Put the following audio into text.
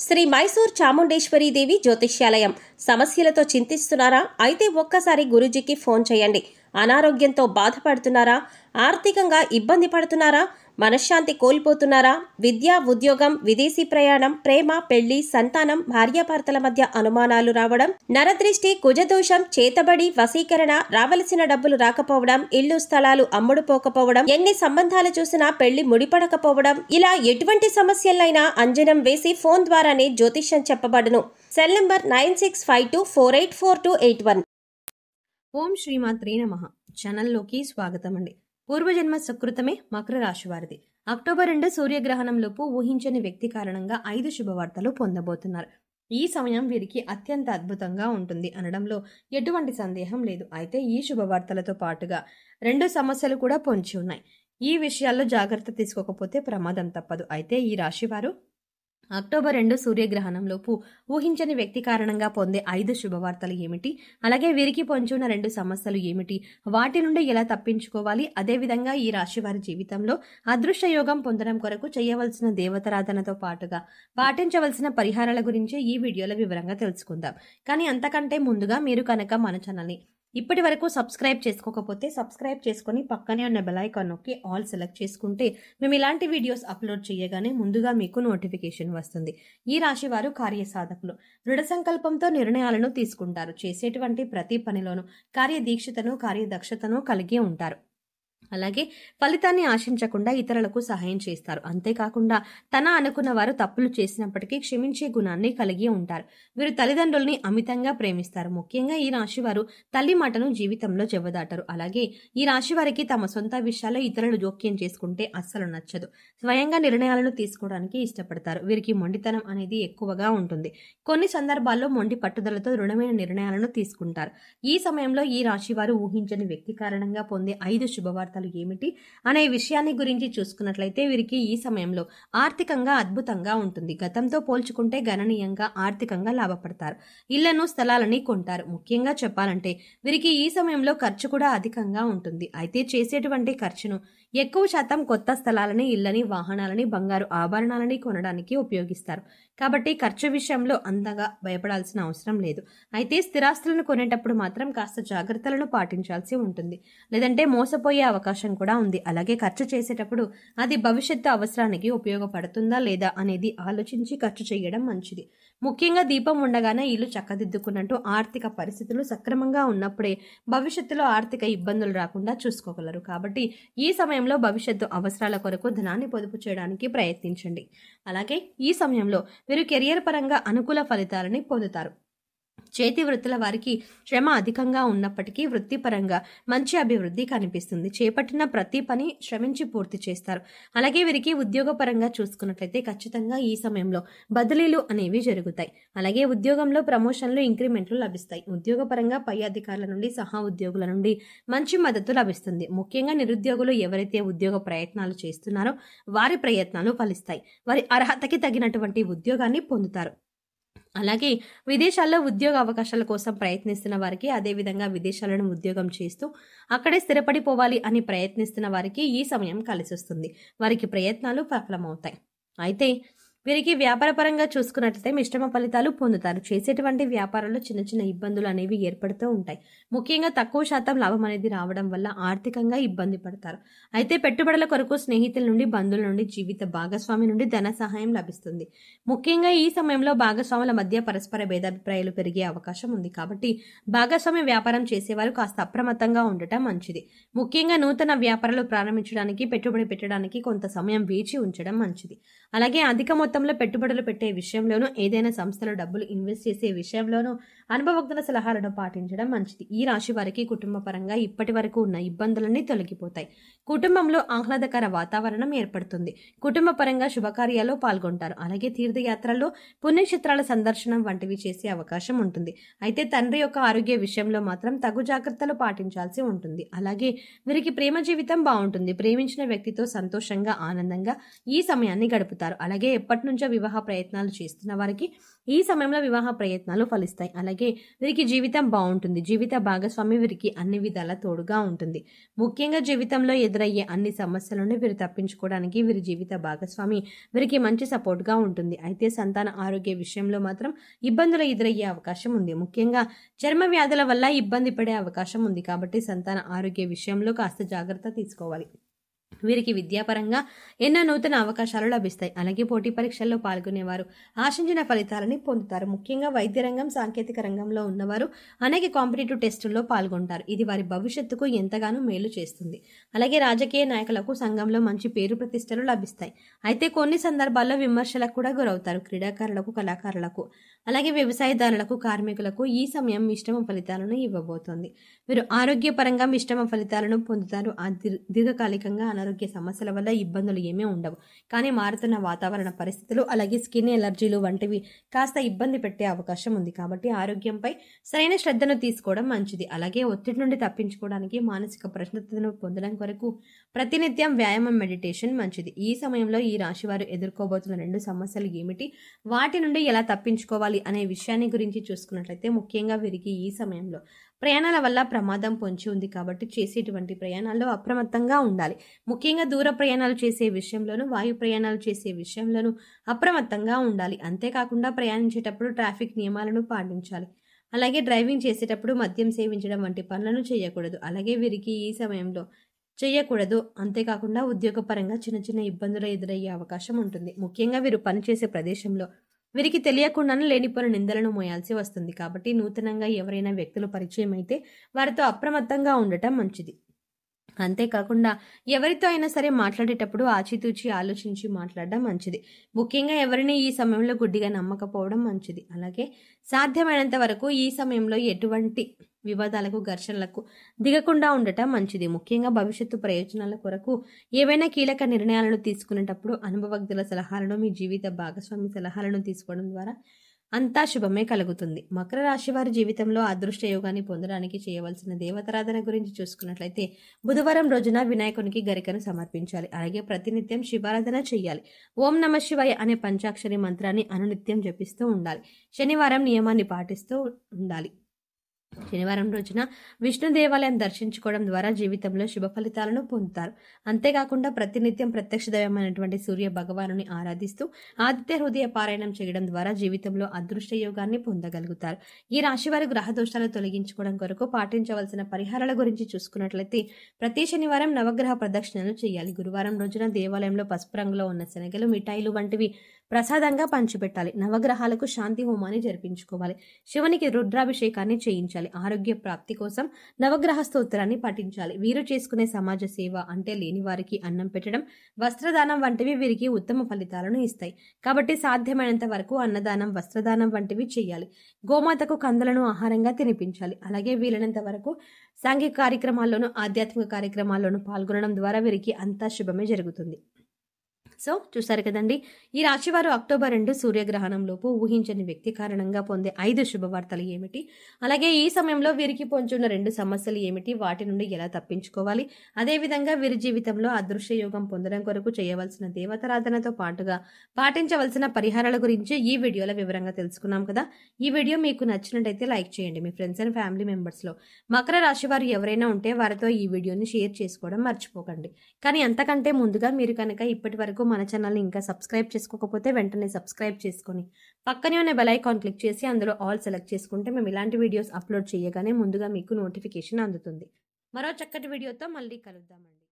శ్రీ మైసూర్ చాముండేశ్వరి దేవి జ్యోతిష్యాలయం. సమస్యలతో చింతిస్తున్నారా? అయితే ఒక్కసారి గురూజీకి ఫోన్ చేయండి. అనారోగ్యంతో బాధపడుతున్నారా? ఆర్థికంగా ఇబ్బంది పడుతున్నారా? మనశ్శాంతి కోల్పోతున్నారా? విద్య, ఉద్యోగం, విదేశీ ప్రయాణం, ప్రేమ, పెళ్లి, సంతానం, భార్యాభర్తల మధ్య అనుమానాలు రావడం, నరదృష్టి, కుజదోషం, చేతబడి, వశీకరణ, రావలసిన డబ్బులు రాకపోవడం, ఇల్లు స్థలాలు అమ్ముడుపోకపోవడం, ఎన్ని సంబంధాలు చూసినా పెళ్లి ముడిపడకపోవడం, ఇలా ఎటువంటి సమస్యలైనా అంజనం వేసి ఫోన్ ద్వారానే జ్యోతిష్యం చెప్పబడును. Cell number 9652484281. ఓం శ్రీమాత్రే నమః. ఛానల్లోకి స్వాగతం అండి. పూర్వజన్మ సుకృతమే మకర రాశి వారిది. అక్టోబర్ 2 సూర్యగ్రహణంలోపు ఊహించని వ్యక్తి కారణంగా 5 శుభవార్తలు పొందబోతున్నారు. ఈ సమయం వీరికి అత్యంత అద్భుతంగా ఉంటుంది అనడంలో ఎటువంటి సందేహం లేదు. అయితే ఈ శుభవార్తలతో పాటుగా 2 సమస్యలు కూడా పొంచి ఉన్నాయి. ఈ విషయాల్లో జాగ్రత్త తీసుకోకపోతే ప్రమాదం తప్పదు. అయితే ఈ రాశి వారు అక్టోబర్ 2 సూర్యగ్రహణంలోపు ఊహించని వ్యక్తి కారణంగా పొందే 5 శుభవార్తలు ఏమిటి, అలాగే వీరికి పొంచున్న 2 సమస్యలు ఏమిటి, వాటి నుండి ఎలా తప్పించుకోవాలి, అదేవిధంగా ఈ రాశి వారి జీవితంలో అదృష్ట యోగం పొందడం కొరకు చేయవలసిన దేవతారాధనతో పాటుగా పాటించవలసిన పరిహారాల గురించి ఈ వీడియోలో వివరంగా తెలుసుకుందాం. కానీ అంతకంటే ముందుగా మీరు కనుక మన ఛానల్ని ఇప్పటి వరకు సబ్స్క్రైబ్ చేసుకోకపోతే సబ్స్క్రైబ్ చేసుకొని పక్కనే ఉన్న బెల్ ఐకాన్ నొక్కి ఆల్ సెలెక్ట్ చేసుకుంటే మేము ఇలాంటి వీడియోస్ అప్లోడ్ చేయగానే ముందుగా మీకు నోటిఫికేషన్ వస్తుంది. ఈ రాశి వారు కార్యసాధకులు. దృఢ సంకల్పంతో నిర్ణయాలను తీసుకుంటారు. చేసేటువంటి ప్రతి పనిలోనూ కార్యదీక్షతను, కార్యదక్షతను కలిగి ఉంటారు. అలాగే ఫలితాన్ని ఆశించకుండా ఇతరులకు సహాయం చేస్తారు. అంతేకాకుండా తన అనుకున్న వారు తప్పులు చేసినప్పటికీ క్షమించే గుణాన్ని కలిగి ఉంటారు. వీరు తల్లిదండ్రుల్ని అమితంగా ప్రేమిస్తారు. ముఖ్యంగా ఈ రాశి వారు తల్లి మాటను జీవితంలో చెవదాటరు. అలాగే ఈ రాశి వారికి తమ సొంత విషయాల్లో ఇతరులు జోక్యం చేసుకుంటే అస్సలు నచ్చదు. స్వయంగా నిర్ణయాలను తీసుకోవడానికి ఇష్టపడతారు. వీరికి మొండితనం అనేది ఎక్కువగా ఉంటుంది. కొన్ని సందర్భాల్లో మొండి పట్టుదలతో దృఢమైన నిర్ణయాలను తీసుకుంటారు. ఈ సమయంలో ఈ రాశి వారు ఊహించని వ్యక్తి కారణంగా పొందే 5 శుభవార్తలు ఏమిటి అనే విషయాన్ని గురించి చూసుకున్నట్లయితే వీరికి ఈ సమయంలో ఆర్థికంగా అద్భుతంగా ఉంటుంది. గతంతో పోల్చుకుంటే గణనీయంగా ఆర్థికంగా లాభపడతారు. ఇళ్లను, స్థలాలని కొంటారు. ముఖ్యంగా చెప్పాలంటే వీరికి ఈ సమయంలో ఖర్చు కూడా అధికంగా ఉంటుంది. అయితే చేసేటువంటి ఖర్చును ఎక్కువ శాతం కొత్త స్థలాలని, ఇళ్లని, వాహనాలని, బంగారు ఆభరణాలని కొనడానికి ఉపయోగిస్తారు. కాబట్టి ఖర్చు విషయంలో అంతగా భయపడాల్సిన అవసరం లేదు. అయితే స్థిరాస్తులను కొనేటప్పుడు మాత్రం కాస్త జాగ్రత్తలను పాటించాల్సి ఉంటుంది. లేదంటే మోసపోయే అవకాశం కూడా ఉంది. అలాగే ఖర్చు చేసేటప్పుడు అది భవిష్యత్తు అవసరానికి ఉపయోగపడుతుందా లేదా అనేది ఆలోచించి ఖర్చు చేయడం మంచిది. ముఖ్యంగా దీపం ఉండగానే ఇల్లు చక్కదిద్దుకున్నట్టు ఆర్థిక పరిస్థితులు సక్రమంగా ఉన్నప్పుడే భవిష్యత్తులో ఆర్థిక ఇబ్బందులు రాకుండా చూసుకోగలరు. కాబట్టి ఈ సమయంలో భవిష్యత్తు అవసరాల కొరకు ధనాన్ని పొదుపు చేయడానికి ప్రయత్నించండి. అలాగే ఈ సమయంలో వీరు కెరియర్ పరంగా అనుకూల ఫలితాలని పొందుతారు. చేతి వృత్తుల వారికి శ్రమ అధికంగా ఉన్నప్పటికీ వృత్తిపరంగా మంచి అభివృద్ధి కనిపిస్తుంది. చేపట్టిన ప్రతి పని శ్రమించి పూర్తి చేస్తారు. అలాగే వీరికి ఉద్యోగపరంగా చూసుకున్నట్లయితే ఖచ్చితంగా ఈ సమయంలో బదిలీలు అనేవి జరుగుతాయి. అలాగే ఉద్యోగంలో ప్రమోషన్లు, ఇంక్రిమెంట్లు లభిస్తాయి. ఉద్యోగపరంగా పై అధికారుల నుండి, సహా ఉద్యోగుల నుండి మంచి మద్దతు లభిస్తుంది. ముఖ్యంగా నిరుద్యోగులు ఎవరైతే ఉద్యోగ ప్రయత్నాలు చేస్తున్నారో వారి ప్రయత్నాలు ఫలిస్తాయి. వారి అర్హతకి తగినటువంటి ఉద్యోగాన్ని పొందుతారు. అలాగే విదేశాల్లో ఉద్యోగ అవకాశాల కోసం ప్రయత్నిస్తున్న వారికి, అదేవిధంగా విదేశాలను ఉద్యోగం చేస్తూ అక్కడే స్థిరపడిపోవాలి అని ప్రయత్నిస్తున్న వారికి ఈ సమయం కలిసి వస్తుంది. వారికి ప్రయత్నాలు సఫలమవుతాయి. అయితే వీరికి వ్యాపారపరంగా చూసుకున్నట్లయితే మిశ్రమ ఫలితాలు పొందుతారు. చేసేటువంటి వ్యాపారాల్లో చిన్న చిన్న ఇబ్బందులు అనేవి ఏర్పడుతూ ఉంటాయి. ముఖ్యంగా తక్కువ శాతం లాభం అనేది రావడం వల్ల ఆర్థికంగా ఇబ్బంది పడతారు. అయితే పెట్టుబడుల కొరకు స్నేహితుల నుండి, బంధువుల నుండి, జీవిత భాగస్వామి నుండి ధన సహాయం లభిస్తుంది. ముఖ్యంగా ఈ సమయంలో భాగస్వాముల మధ్య పరస్పర భేదాభిప్రాయాలు పెరిగే అవకాశం ఉంది. కాబట్టి భాగస్వామ్య వ్యాపారం చేసేవారు కాస్త అప్రమత్తంగా ఉండటం మంచిది. ముఖ్యంగా నూతన వ్యాపారాలు ప్రారంభించడానికి, పెట్టుబడి పెట్టడానికి కొంత సమయం వేచి ఉంచడం మంచిది. అలాగే అధిక మొత్తంలో పెట్టుబడులు పెట్టే విషయంలోనూ, ఏదైనా సంస్థలో డబ్బులు ఇన్వెస్ట్ చేసే విషయంలోనూ అనుభవజ్ఞుల సలహాలను పాటించడం మంచిది. ఈ రాశి వారికి కుటుంబ పరంగా ఇప్పటి వరకు ఉన్న ఇబ్బందులన్నీ తొలగిపోతాయి. కుటుంబంలో ఆహ్లాదకర వాతావరణం ఏర్పడుతుంది. కుటుంబ పరంగా శుభకార్యాల్లో పాల్గొంటారు. అలాగే తీర్థయాత్రల్లో, పుణ్యక్షేత్రాల సందర్శనం వంటివి చేసే అవకాశం ఉంటుంది. అయితే తండ్రి యొక్క ఆరోగ్య విషయంలో మాత్రం తగు జాగ్రత్తలు పాటించాల్సి ఉంటుంది. అలాగే వీరికి ప్రేమ జీవితం బాగుంటుంది. ప్రేమించిన వ్యక్తితో సంతోషంగా, ఆనందంగా ఈ సమయాన్ని గడుపుతారు. పొందుతారు. అలాగే ఎప్పటి నుంచో వివాహ ప్రయత్నాలు చేస్తున్న వారికి ఈ సమయంలో వివాహ ప్రయత్నాలు ఫలిస్తాయి. అలాగే వీరికి జీవితం బాగుంటుంది. జీవిత భాగస్వామి వీరికి అన్ని విధాల తోడుగా ఉంటుంది. ముఖ్యంగా జీవితంలో ఎదురయ్యే అన్ని సమస్యల నుండి వీరు తప్పించుకోవడానికి వీరి జీవిత భాగస్వామి వీరికి మంచి సపోర్ట్ గా ఉంటుంది. అయితే సంతాన ఆరోగ్య విషయంలో మాత్రం ఇబ్బందులు ఎదురయ్యే అవకాశం ఉంది. ముఖ్యంగా చర్మ వ్యాధుల వల్ల ఇబ్బంది పడే అవకాశం ఉంది. కాబట్టి సంతాన ఆరోగ్య విషయంలో కాస్త జాగ్రత్త తీసుకోవాలి. వీరికి విద్యాపరంగా ఎన్నో నూతన అవకాశాలు లభిస్తాయి. అలాగే పోటీ పరీక్షల్లో పాల్గొనేవారు ఆశించిన ఫలితాలని పొందుతారు. ముఖ్యంగా వైద్య రంగం, సాంకేతిక రంగంలో ఉన్నవారు అనేక కాంపిటేటివ్ టెస్టుల్లో పాల్గొంటారు. ఇది వారి భవిష్యత్తుకు ఎంతగానో మేలు చేస్తుంది. అలాగే రాజకీయ నాయకులకు సంఘంలో మంచి పేరు ప్రతిష్టలు లభిస్తాయి. అయితే కొన్ని సందర్భాల్లో విమర్శలకు కూడా గురవుతారు. క్రీడాకారులకు, కళాకారులకు, అలాగే వ్యవసాయదారులకు, కార్మికులకు ఈ సమయం మిశ్రమ ఫలితాలను ఇవ్వబోతోంది. వీరు ఆరోగ్యపరంగా మిశ్రమ ఫలితాలను పొందుతారు. దీర్ఘకాలికంగా అనారోగ్య సమస్యల వల్ల ఇబ్బందులు ఏమీ ఉండవు. కానీ మారుతున్న వాతావరణ పరిస్థితులు, అలాగే స్కిన్ ఎలర్జీలు వంటివి కాస్త ఇబ్బంది పెట్టే అవకాశం ఉంది. కాబట్టి ఆరోగ్యంపై సరైన శ్రద్ధను తీసుకోవడం మంచిది. అలాగే ఒత్తిడి నుండి తప్పించుకోవడానికి, మానసిక ప్రశాంతతను పొందడం కొరకు ప్రతినిత్యం వ్యాయామం, మెడిటేషన్ మంచిది. ఈ సమయంలో ఈ రాశి వారు ఎదుర్కోబోతున్న 2 సమస్యలు ఏమిటి, వాటి నుండి ఎలా తప్పించుకోవాలి అనే విషయాన్ని గురించి చూసుకున్నట్లయితే ముఖ్యంగా వీరికి ఈ సమయంలో ప్రయాణాల వల్ల ప్రమాదం పొంచి ఉంది. కాబట్టి చేసేటువంటి ప్రయాణాల్లో అప్రమత్తంగా ఉండాలి. ముఖ్యంగా దూర ప్రయాణాలు చేసే విషయంలోనూ, వాయు ప్రయాణాలు చేసే విషయంలోనూ అప్రమత్తంగా ఉండాలి. అంతేకాకుండా ప్రయాణించేటప్పుడు ట్రాఫిక్ నియమాలను పాటించాలి. అలాగే డ్రైవింగ్ చేసేటప్పుడు మద్యం సేవించడం వంటి పనులను చేయకూడదు. అలాగే వీరికి ఈ సమయంలో చేయకూడదు. అంతేకాకుండా ఉద్యోగపరంగా చిన్న చిన్న ఇబ్బందులు ఎదురయ్యే అవకాశం ఉంటుంది. ముఖ్యంగా వీరు పనిచేసే ప్రదేశంలో వీరికి తెలియకుండానే లేనిపోయిన నిందలను మోయాల్సి వస్తుంది. కాబట్టి నూతనంగా ఎవరైనా వ్యక్తులు పరిచయం అయితే వారితో అప్రమత్తంగా ఉండటం మంచిది. అంతేకాకుండా ఎవరితో అయినా సరే మాట్లాడేటప్పుడు ఆచితూచి ఆలోచించి మాట్లాడడం మంచిది. ముఖ్యంగా ఎవరిని ఈ సమయంలో గుడ్డిగా నమ్మకపోవడం మంచిది. అలాగే సాధ్యమైనంత వరకు ఈ సమయంలో ఎటువంటి వివాదాలకు, ఘర్షణలకు దిగకుండా ఉండటం మంచిది. ముఖ్యంగా భవిష్యత్తు ప్రయోజనాల కొరకు ఏవైనా కీలక నిర్ణయాలను తీసుకునేటప్పుడు అనుభవజ్ఞుల సలహాలను, మీ జీవిత భాగస్వామి సలహాలను తీసుకోవడం ద్వారా అంతా శుభమే కలుగుతుంది. మకర రాశి వారి జీవితంలో అదృష్ట యోగాన్ని పొందడానికి చేయవలసిన దేవతారాధన గురించి చూసుకున్నట్లయితే బుధవారం రోజున వినాయకునికి గరికను సమర్పించాలి. అలాగే ప్రతినిత్యం శివారాధన చేయాలి. ఓం నమ శివాయ అనే పంచాక్షరి మంత్రాన్ని అనునిత్యం జపిస్తూ ఉండాలి. శనివారం నియమాన్ని పాటిస్తూ ఉండాలి. శనివారం రోజున విష్ణు దేవాలయం దర్శించుకోవడం ద్వారా జీవితంలో శుభ ఫలితాలను పొందుతారు. అంతేకాకుండా ప్రతినిత్యం ప్రత్యక్ష దైవమైనటువంటి సూర్య భగవానుని ఆరాధిస్తూ ఆదిత్య హృదయ పారాయణం చేయడం ద్వారా జీవితంలో అదృష్ట యోగాన్ని పొందగలుగుతారు. ఈ రాశివారి గ్రహ దోషాలు తొలగించుకోవడం కొరకు పాటించవలసిన పరిహారాల గురించి చూసుకున్నట్లయితే ప్రతి శనివారం నవగ్రహ ప్రదక్షిణలు చేయాలి. గురువారం రోజున దేవాలయంలో పసుపు రంగులో ఉన్న శనగలు, మిఠాయిలు వంటివి ప్రసాదంగా పంచిపెట్టాలి. నవగ్రహాలకు శాంతి హోమాన్ని జరిపించుకోవాలి. శివునికి రుద్రాభిషేకాన్ని చేయించాలి. ఆరోగ్య ప్రాప్తి కోసం నవగ్రహ స్తోత్రాన్ని పఠించాలి. వీరు చేసుకునే సమాజ సేవ అంటే లేని వారికి అన్నం పెట్టడం, వస్త్రదానం వంటివి వీరికి ఉత్తమ ఫలితాలను ఇస్తాయి. కాబట్టి సాధ్యమైనంత వరకు అన్నదానం, వస్త్రదానం వంటివి చేయాలి. గోమాతకు కందులను ఆహారంగా తినిపించాలి. అలాగే వీలైనంత వరకు సాంఘిక కార్యక్రమాల్లోనూ, ఆధ్యాత్మిక కార్యక్రమాల్లోనూ పాల్గొనడం ద్వారా వీరికి అంతా శుభమే జరుగుతుంది. సో చూసారు కదండి, ఈ రాశివారు అక్టోబర్ 2 సూర్యగ్రహణంలోపు ఊహించని వ్యక్తి కారణంగా పొందే 5 శుభవార్తలు ఏమిటి, అలాగే ఈ సమయంలో వీరికి పొంచున్న 2 సమస్యలు ఏమిటి, వాటి నుండి ఎలా తప్పించుకోవాలి, అదేవిధంగా వీరి జీవితంలో అదృశ్య యోగం పొందడం కొరకు చేయవలసిన దేవతారాధనతో పాటుగా పాటించవలసిన పరిహారాల గురించి ఈ వీడియోలో వివరంగా తెలుసుకున్నాం కదా. ఈ వీడియో మీకు నచ్చినట్టయితే లైక్ చేయండి. మీ ఫ్రెండ్స్ అండ్ ఫ్యామిలీ మెంబర్స్లో మకర రాశి వారు ఎవరైనా ఉంటే వారితో ఈ వీడియోని షేర్ చేసుకోవడం మర్చిపోకండి. కానీ అంతకంటే ముందుగా మీరు కనుక ఇప్పటి వరకు మన ఛానల్ని ఇంకా సబ్స్క్రైబ్ చేసుకోకపోతే వెంటనే సబ్స్క్రైబ్ చేసుకొని పక్కనే ఉన్న బెల్ ఐకాన్ క్లిక్ చేసి అందులో ఆల్ సెలెక్ట్ చేసుకుంటే మేము ఇలాంటి వీడియోస్ అప్లోడ్ చేయగానే ముందుగా మీకు నోటిఫికేషన్ అందుతుంది. మరో చక్కటి వీడియోతో మళ్ళీ కలుద్దామండి.